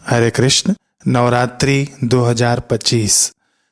हरे कृष्ण। नवरात्रि 2025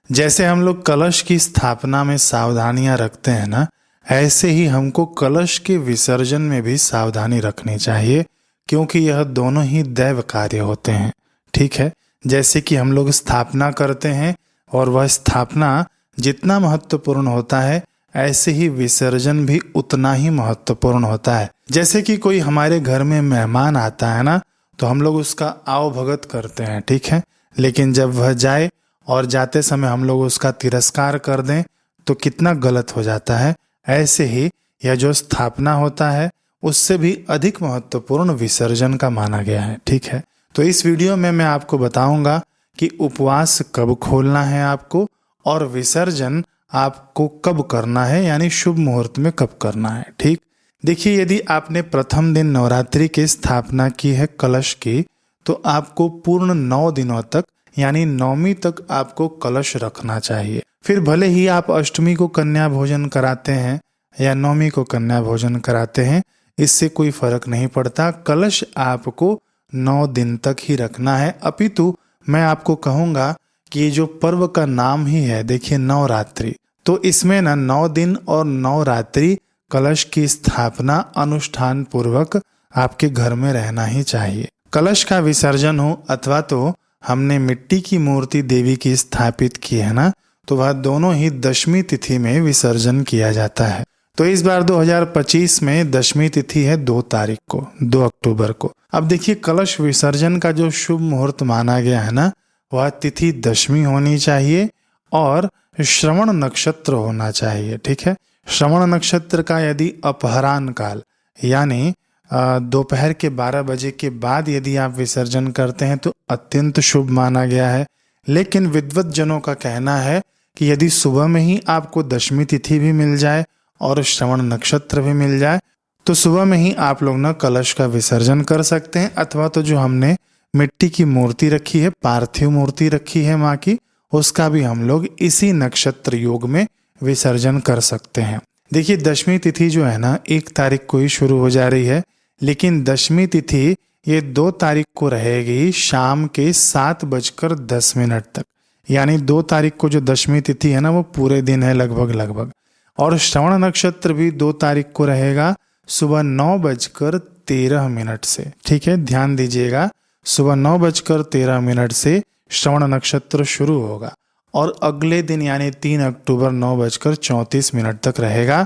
जैसे हम लोग कलश की स्थापना में सावधानियां रखते हैं ना, ऐसे ही हमको कलश के विसर्जन में भी सावधानी रखनी चाहिए, क्योंकि यह दोनों ही दैव कार्य होते हैं। ठीक है, जैसे कि हम लोग स्थापना करते हैं और वह स्थापना जितना महत्वपूर्ण होता है, ऐसे ही विसर्जन भी उतना ही महत्वपूर्ण होता है। जैसे कि कोई हमारे घर में मेहमान आता है ना, तो हम लोग उसका आवभगत करते हैं, ठीक है। लेकिन जब वह जाए और जाते समय हम लोग उसका तिरस्कार कर दें तो कितना गलत हो जाता है। ऐसे ही यह जो स्थापना होता है उससे भी अधिक महत्वपूर्ण विसर्जन का माना गया है। ठीक है, तो इस वीडियो में मैं आपको बताऊंगा कि उपवास कब खोलना है आपको, और विसर्जन आपको कब करना है, यानी शुभ मुहूर्त में कब करना है। ठीक, देखिए, यदि आपने प्रथम दिन नवरात्रि की स्थापना की है कलश की, तो आपको पूर्ण 9 दिनों तक यानी नवमी तक आपको कलश रखना चाहिए। फिर भले ही आप अष्टमी को कन्या भोजन कराते हैं या नवमी को कन्या भोजन कराते हैं, इससे कोई फर्क नहीं पड़ता। कलश आपको 9 दिन तक ही रखना है। अपितु मैं आपको कहूँगा कि ये जो पर्व का नाम ही है, देखिए, नवरात्रि, तो इसमें ना 9 दिन और 9 रात्रि कलश की स्थापना अनुष्ठान पूर्वक आपके घर में रहना ही चाहिए। कलश का विसर्जन हो अथवा तो हमने मिट्टी की मूर्ति देवी की स्थापित की है ना, तो वह दोनों ही दशमी तिथि में विसर्जन किया जाता है। तो इस बार 2025 में दशमी तिथि है 2 तारीख को, 2 अक्टूबर को। अब देखिए, कलश विसर्जन का जो शुभ मुहूर्त माना गया है ना, वह तिथि दशमी होनी चाहिए और श्रवण नक्षत्र होना चाहिए। ठीक है, श्रवण नक्षत्र का यदि अपहरान काल यानी दोपहर के 12 बजे के बाद यदि आप विसर्जन करते हैं तो अत्यंत शुभ माना गया है। लेकिन विद्वत जनों का कहना है कि यदि सुबह में ही आपको दशमी तिथि भी मिल जाए और श्रवण नक्षत्र भी मिल जाए, तो सुबह में ही आप लोग ना कलश का विसर्जन कर सकते हैं। अथवा तो जो हमने मिट्टी की मूर्ति रखी है, पार्थिव मूर्ति रखी है माँ की, उसका भी हम लोग इसी नक्षत्र योग में विसर्जन कर सकते हैं। देखिए, दशमी तिथि जो है ना 1 तारीख को ही शुरू हो जा रही है, लेकिन दशमी तिथि ये 2 तारीख को रहेगी शाम के 7:10 तक। यानी 2 तारीख को जो दशमी तिथि है ना, वो पूरे दिन है लगभग। और श्रवण नक्षत्र भी 2 तारीख को रहेगा सुबह 9:13 से। ठीक है, ध्यान दीजिएगा, सुबह 9:13 से श्रवण नक्षत्र शुरू होगा और अगले दिन यानी 3 अक्टूबर 9:34 तक रहेगा।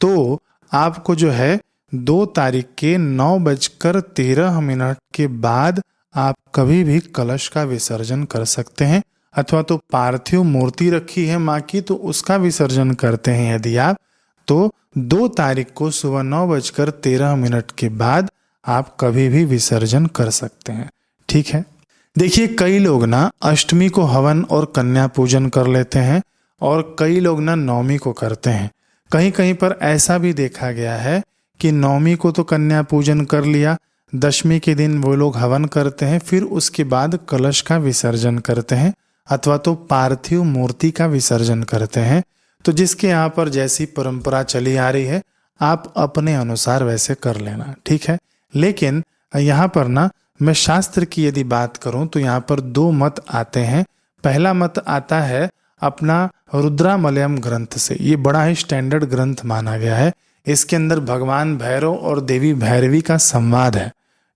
तो आपको जो है 2 तारीख के 9:13 के बाद आप कभी भी कलश का विसर्जन कर सकते हैं। अथवा तो पार्थिव मूर्ति रखी है माँ की, तो उसका विसर्जन करते हैं यदि आप, तो 2 तारीख को सुबह 9:13 के बाद आप कभी भी विसर्जन कर सकते हैं। ठीक है, देखिए, कई लोग ना अष्टमी को हवन और कन्या पूजन कर लेते हैं और कई लोग ना नवमी को करते हैं। कहीं कहीं पर ऐसा भी देखा गया है कि नवमी को तो कन्या पूजन कर लिया, दशमी के दिन वो लोग हवन करते हैं, फिर उसके बाद कलश का विसर्जन करते हैं अथवा तो पार्थिव मूर्ति का विसर्जन करते हैं। तो जिसके यहाँ पर जैसी परंपरा चली आ रही है, आप अपने अनुसार वैसे कर लेना। ठीक है, लेकिन यहाँ पर ना मैं शास्त्र की यदि बात करूं तो यहाँ पर 2 मत आते हैं। पहला मत आता है अपना रुद्रामलयम ग्रंथ से। ये बड़ा ही स्टैंडर्ड ग्रंथ माना गया है। इसके अंदर भगवान भैरव और देवी भैरवी का संवाद है।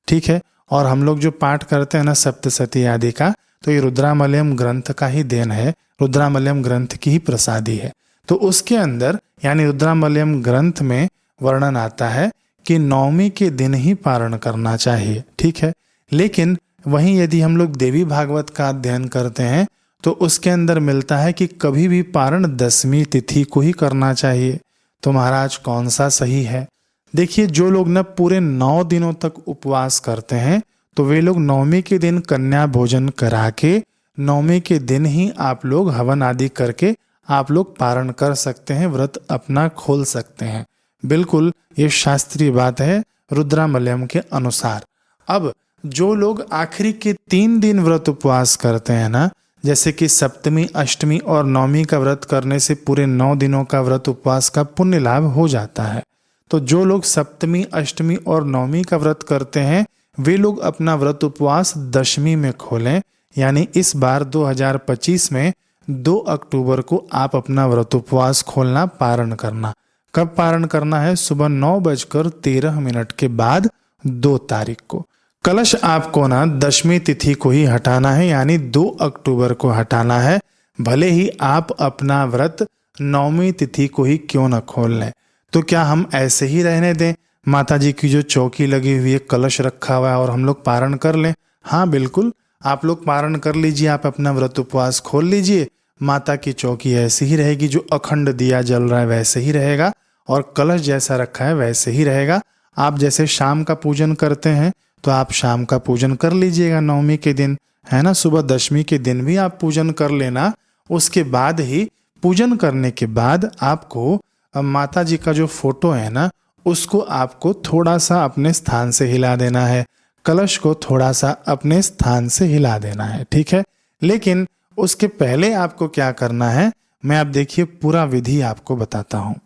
ठीक है, और हम लोग जो पाठ करते हैं ना सप्तशती आदि का, तो ये रुद्रामलयम ग्रंथ का ही देन है, रुद्रामलयम ग्रंथ की ही प्रसादी है। तो उसके अंदर यानी रुद्रामलयम ग्रंथ में वर्णन आता है कि नवमी के दिन ही पारण करना चाहिए। ठीक है, लेकिन वहीं यदि हम लोग देवी भागवत का अध्ययन करते हैं तो उसके अंदर मिलता है कि कभी भी पारण दशमी तिथि को ही करना चाहिए। तो महाराज कौन सा सही है? देखिए, जो लोग न पूरे 9 दिनों तक उपवास करते हैं तो वे लोग नवमी के दिन कन्या भोजन करा के नवमी के दिन ही आप लोग हवन आदि करके आप लोग पारण कर सकते हैं, व्रत अपना खोल सकते हैं। बिल्कुल ये शास्त्रीय बात है रुद्रामलयम के अनुसार। अब जो लोग आखिरी के 3 दिन व्रत उपवास करते हैं ना, जैसे कि सप्तमी, अष्टमी और नवमी का व्रत करने से पूरे 9 दिनों का व्रत उपवास का पुण्य लाभ हो जाता है। तो जो लोग सप्तमी, अष्टमी और नवमी का व्रत करते हैं वे लोग अपना व्रत उपवास दशमी में खोलें। यानी इस बार 2025 में 2 अक्टूबर को आप अपना व्रत उपवास खोलना, पारण करना। कब पारण करना है? सुबह 9:13 के बाद 2 तारीख को। कलश आपको ना दशमी तिथि को ही हटाना है, यानी 2 अक्टूबर को हटाना है। भले ही आप अपना व्रत 9वीं तिथि को ही क्यों न खोल लें। तो क्या हम ऐसे ही रहने दें? माता जी की जो चौकी लगी हुई है, कलश रखा हुआ है और हम लोग पारण कर लें? हाँ बिल्कुल, आप लोग पारण कर लीजिए, आप अपना व्रत उपवास खोल लीजिए। माता की चौकी ऐसी ही रहेगी, जो अखंड दिया जल रहा है वैसे ही रहेगा और कलश जैसा रखा है वैसे ही रहेगा। आप जैसे शाम का पूजन करते हैं तो आप शाम का पूजन कर लीजिएगा 9वीं के दिन, है ना। सुबह दशमी के दिन भी आप पूजन कर लेना। उसके बाद ही पूजन करने के बाद आपको माता जी का जो फोटो है ना, उसको आपको थोड़ा सा अपने स्थान से हिला देना है, कलश को थोड़ा सा अपने स्थान से हिला देना है, ठीक है। लेकिन उसके पहले आपको क्या करना है, मैं अब देखिए पूरा विधि आपको बताता हूँ।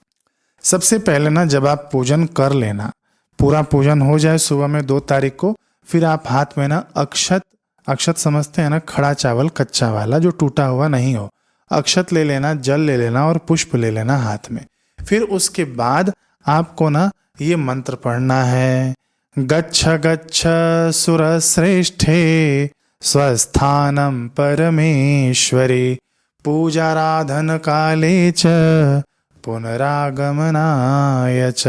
सबसे पहले ना, जब आप पूजन कर लेना, पूरा पूजन हो जाए सुबह में 2 तारीख को, फिर आप हाथ में ना अक्षत समझते हैं ना, खड़ा चावल कच्चा वाला जो टूटा हुआ नहीं हो, अक्षत ले लेना, जल ले लेना और पुष्प ले लेना हाथ में। फिर उसके बाद आपको ना ये मंत्र पढ़ना है, गच्छ गच्छ सुरश्रेष्ठे स्वस्थानं परमेश्वरे पूजाराधन काले च पुनरागमनाय च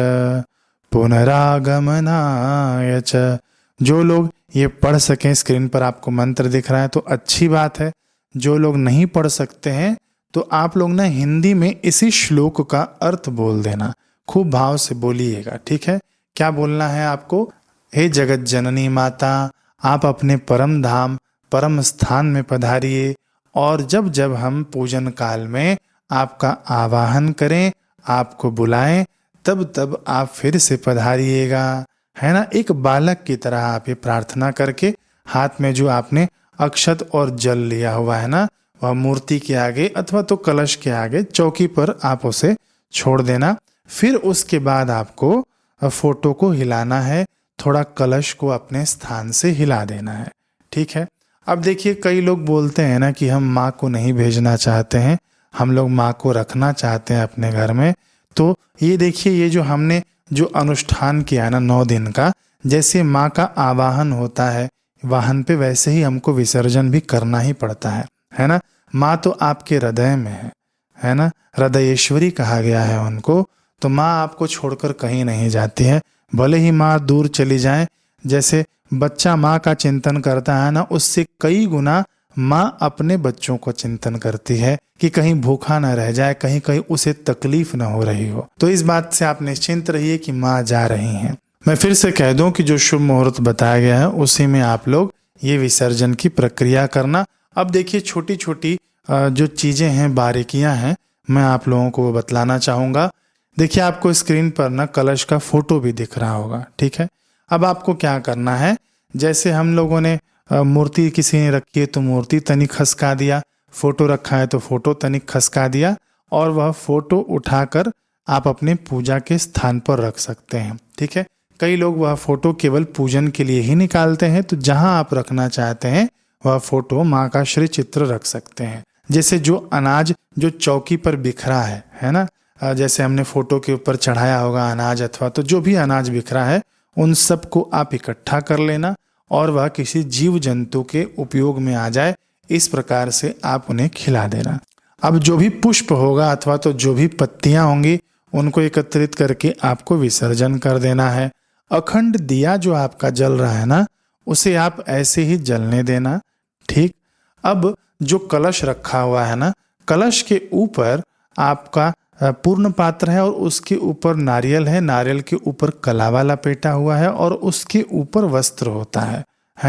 पुनरागमनाय च। जो लोग ये पढ़ सकें, स्क्रीन पर आपको मंत्र दिख रहा है तो अच्छी बात है। जो लोग नहीं पढ़ सकते हैं तो आप लोग ना हिंदी में इसी श्लोक का अर्थ बोल देना, खूब भाव से बोलिएगा, ठीक है। क्या बोलना है आपको? हे जगत जननी माता, आप अपने परम धाम परम स्थान में पधारिए और जब जब हम पूजन काल में आपका आवाहन करें, आपको बुलाएं, तब तब आप फिर से पधारिएगा, है ना। एक बालक की तरह आप ये प्रार्थना करके हाथ में जो आपने अक्षत और जल लिया हुआ है ना, वह मूर्ति के आगे अथवा तो कलश के आगे चौकी पर आप उसे छोड़ देना। फिर उसके बाद आपको फोटो को हिलाना है, थोड़ा कलश को अपने स्थान से हिला देना है, ठीक है। अब देखिए, कई लोग बोलते हैं ना कि हम माँ को नहीं भेजना चाहते हैं, हम लोग माँ को रखना चाहते हैं अपने घर में। तो ये देखिए, ये जो हमने जो अनुष्ठान किया ना 9 दिन का, जैसे माँ का आवाहन होता है वाहन पे, वैसे ही हमको विसर्जन भी करना ही पड़ता है ना। माँ तो आपके हृदय में है ना, हृदयेश्वरी कहा गया है उनको। तो माँ आपको छोड़कर कहीं नहीं जाती है, भले ही माँ दूर चली जाए। जैसे बच्चा माँ का चिंतन करता है ना, उससे कई गुना माँ अपने बच्चों को चिंतन करती है कि कहीं भूखा ना रह जाए, कहीं कहीं उसे तकलीफ ना हो रही हो। तो इस बात से आप निश्चिंत रहिए कि माँ जा रही हैं। मैं फिर से कह दूं कि जो शुभ मुहूर्त बताया गया है उसी में आप लोग ये विसर्जन की प्रक्रिया करना। अब देखिए, छोटी छोटी जो चीजें हैं, बारीकियां हैं, मैं आप लोगों को बतलाना चाहूँगा। देखिए, आपको स्क्रीन पर ना कलश का फोटो भी दिख रहा होगा, ठीक है। अब आपको क्या करना है, जैसे हम लोगों ने मूर्ति किसी ने रखी है तो मूर्ति तनिक खसका दिया, फोटो रखा है तो फोटो तनिक खसका दिया, और वह फोटो उठाकर आप अपने पूजा के स्थान पर रख सकते हैं, ठीक है। कई लोग वह फोटो केवल पूजन के लिए ही निकालते हैं, तो जहां आप रखना चाहते हैं वह फोटो माँ का श्री चित्र रख सकते हैं। जैसे जो अनाज जो चौकी पर बिखरा है ना, जैसे हमने फोटो के ऊपर चढ़ाया होगा अनाज, अथवा तो जो भी अनाज बिखरा है उन सबको आप इकट्ठा कर लेना और वह किसी जीव जंतु के उपयोग में आ जाए, इस प्रकार से आप उन्हें खिला देना। अब जो भी पुष्प होगा अथवा तो जो भी पत्तियां होंगी उनको एकत्रित करके आपको विसर्जन कर देना है। अखंड दिया जो आपका जल रहा है ना, उसे आप ऐसे ही जलने देना, ठीक। अब जो कलश रखा हुआ है ना, कलश के ऊपर आपका पूर्ण पात्र है और उसके ऊपर नारियल है, नारियल के ऊपर कलावा लपेटा हुआ है और उसके ऊपर वस्त्र होता है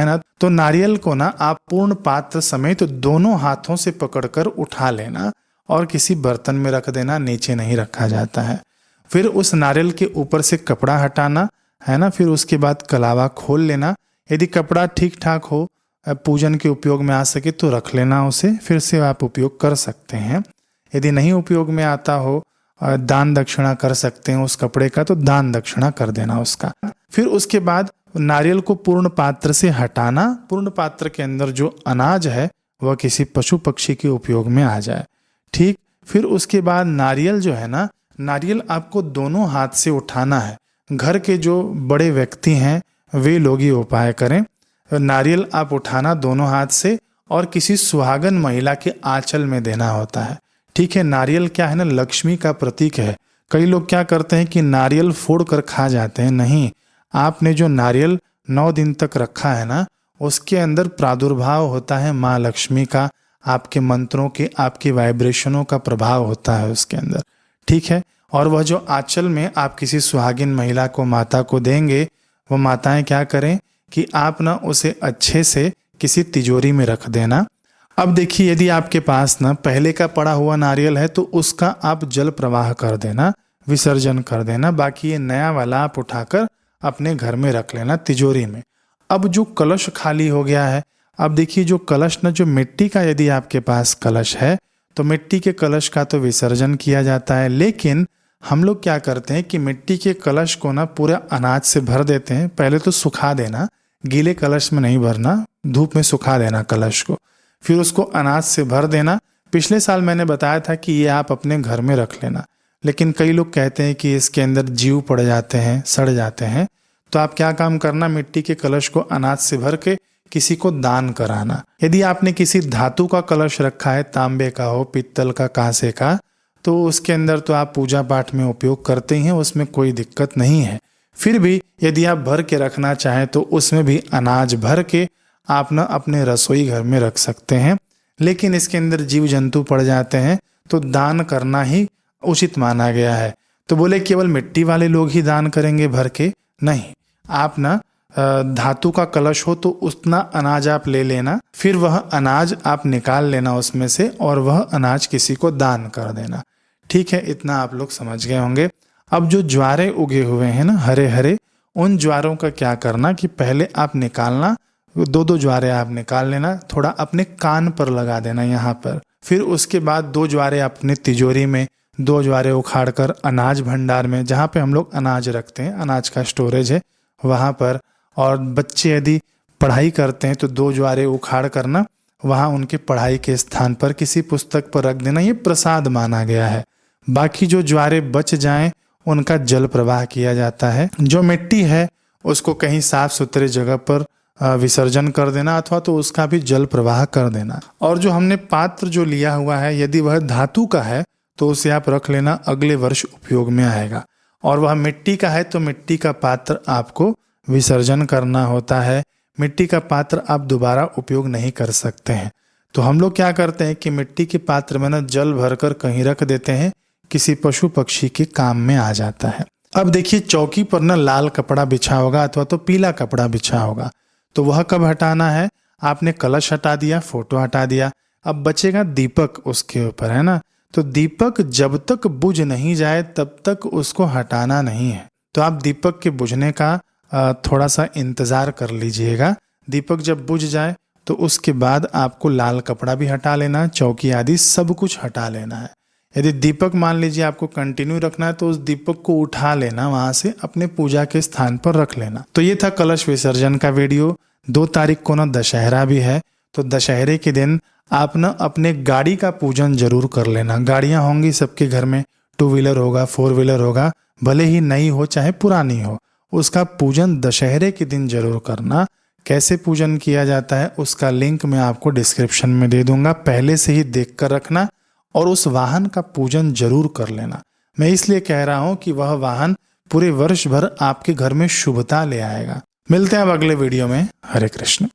ना। तो नारियल को ना आप पूर्ण पात्र समेत दोनों हाथों से पकड़कर उठा लेना और किसी बर्तन में रख देना, नीचे नहीं रखा जाता है। फिर उस नारियल के ऊपर से कपड़ा हटाना है ना, फिर उसके बाद कलावा खोल लेना। यदि कपड़ा ठीक ठाक हो, पूजन के उपयोग में आ सके तो रख लेना उसे, फिर से आप उपयोग कर सकते हैं। यदि नहीं उपयोग में आता हो, दान दक्षिणा कर सकते हैं उस कपड़े का, तो दान दक्षिणा कर देना उसका। फिर उसके बाद नारियल को पूर्ण पात्र से हटाना, पूर्ण पात्र के अंदर जो अनाज है वह किसी पशु पक्षी के उपयोग में आ जाए। ठीक, फिर उसके बाद नारियल जो है ना, नारियल आपको दोनों हाथ से उठाना है। घर के जो बड़े व्यक्ति हैं वे लोग ये उपाय करें। नारियल आप उठाना दोनों हाथ से और किसी सुहागन महिला के आंचल में देना होता है। ठीक है, नारियल क्या है ना, लक्ष्मी का प्रतीक है। कई लोग क्या करते हैं कि नारियल फोड़ कर खा जाते हैं। नहीं, आपने जो नारियल 9 दिन तक रखा है ना, उसके अंदर प्रादुर्भाव होता है माँ लक्ष्मी का, आपके मंत्रों के, आपके वाइब्रेशनों का प्रभाव होता है उसके अंदर। ठीक है, और वह जो आंचल में आप किसी सुहागिन महिला को, माता को देंगे, वो माताएं क्या करें कि आप ना उसे अच्छे से किसी तिजोरी में रख देना। अब देखिए, यदि आपके पास ना पहले का पड़ा हुआ नारियल है तो उसका आप जल प्रवाह कर देना, विसर्जन कर देना। बाकी ये नया वाला आप उठाकर अपने घर में रख लेना तिजोरी में। अब जो कलश खाली हो गया है, अब देखिए जो कलश ना, जो मिट्टी का यदि आपके पास कलश है तो मिट्टी के कलश का तो विसर्जन किया जाता है, लेकिन हम लोग क्या करते हैं कि मिट्टी के कलश को ना पूरा अनाज से भर देते हैं। पहले तो सुखा देना, गीले कलश में नहीं भरना, धूप में सुखा देना कलश को, फिर उसको अनाज से भर देना। पिछले साल मैंने बताया था कि ये आप अपने घर में रख लेना, लेकिन कई लोग कहते हैं कि इसके अंदर जीव पड़ जाते हैं, सड़ जाते हैं। तो आप क्या काम करना, मिट्टी के कलश को अनाज से भर के किसी को दान कराना। यदि आपने किसी धातु का कलश रखा है, तांबे का हो, पित्तल का, कांसे का, तो उसके अंदर तो आप पूजा पाठ में उपयोग करते ही हैं, उसमें कोई दिक्कत नहीं है। फिर भी यदि आप भर के रखना चाहें तो उसमें भी अनाज भर के आप ना अपने रसोई घर में रख सकते हैं। लेकिन इसके अंदर जीव जंतु पड़ जाते हैं तो दान करना ही उचित माना गया है। तो बोले केवल मिट्टी वाले लोग ही दान करेंगे भर के? नहीं, आप ना धातु का कलश हो तो उतना अनाज आप ले लेना, फिर वह अनाज आप निकाल लेना उसमें से और वह अनाज किसी को दान कर देना। ठीक है, इतना आप लोग समझ गए होंगे। अब जो ज्वारे उगे हुए हैं ना हरे हरे, उन ज्वारों का क्या करना कि पहले आप निकालना, 2-2 ज्वारे आप निकाल लेना, थोड़ा अपने कान पर लगा देना यहाँ पर। फिर उसके बाद 2 ज्वारे अपने तिजोरी में, 2 ज्वारे उखाड़ कर अनाज भंडार में, जहाँ पे हम लोग अनाज रखते हैं, अनाज का स्टोरेज है वहाँ पर। और बच्चे यदि पढ़ाई करते हैं तो 2 ज्वारे उखाड़ करना वहाँ उनके पढ़ाई के स्थान पर किसी पुस्तक पर रख देना, ये प्रसाद माना गया है। बाकी जो ज्वारे बच जाएं उनका जल प्रवाह किया जाता है। जो मिट्टी है उसको कहीं साफ सुथरे जगह पर विसर्जन कर देना, अथवा तो उसका भी जल प्रवाह कर देना। और जो हमने पात्र जो लिया हुआ है, यदि वह धातु का है तो उसे आप रख लेना, अगले वर्ष उपयोग में आएगा। और वह मिट्टी का है तो मिट्टी का पात्र आपको विसर्जन करना होता है। मिट्टी का पात्र आप दोबारा उपयोग नहीं कर सकते हैं। तो हम लोग क्या करते हैं कि मिट्टी के पात्र में ना जल भरकर कहीं रख देते हैं, किसी पशु पक्षी के काम में आ जाता है। अब देखिए, चौकी पर ना लाल कपड़ा बिछा होगा अथवा तो पीला कपड़ा बिछा होगा, तो वह कब हटाना है? आपने कलश हटा दिया, फोटो हटा दिया, अब बचेगा दीपक उसके ऊपर, है ना। तो दीपक जब तक बुझ नहीं जाए तब तक उसको हटाना नहीं है। तो आप दीपक के बुझने का थोड़ा सा इंतजार कर लीजिएगा। दीपक जब बुझ जाए तो उसके बाद आपको लाल कपड़ा भी हटा लेना, चौकी आदि सब कुछ हटा लेना है। यदि दीपक मान लीजिए आपको कंटिन्यू रखना है तो उस दीपक को उठा लेना, वहां से अपने पूजा के स्थान पर रख लेना। तो ये था कलश विसर्जन का वीडियो। 2 तारीख को ना दशहरा भी है, तो दशहरे के दिन आप ना अपने गाड़ी का पूजन जरूर कर लेना। गाड़ियां होंगी सबके घर में, 2 व्हीलर होगा, 4 व्हीलर होगा, भले ही नई हो चाहे पुरानी हो, उसका पूजन दशहरे के दिन जरूर करना। कैसे पूजन किया जाता है उसका लिंक मैं आपको डिस्क्रिप्शन में दे दूंगा, पहले से ही देख कर रखना और उस वाहन का पूजन जरूर कर लेना। मैं इसलिए कह रहा हूं कि वह वाहन पूरे वर्ष भर आपके घर में शुभता ले आएगा। मिलते हैं अब अगले वीडियो में। हरे कृष्ण।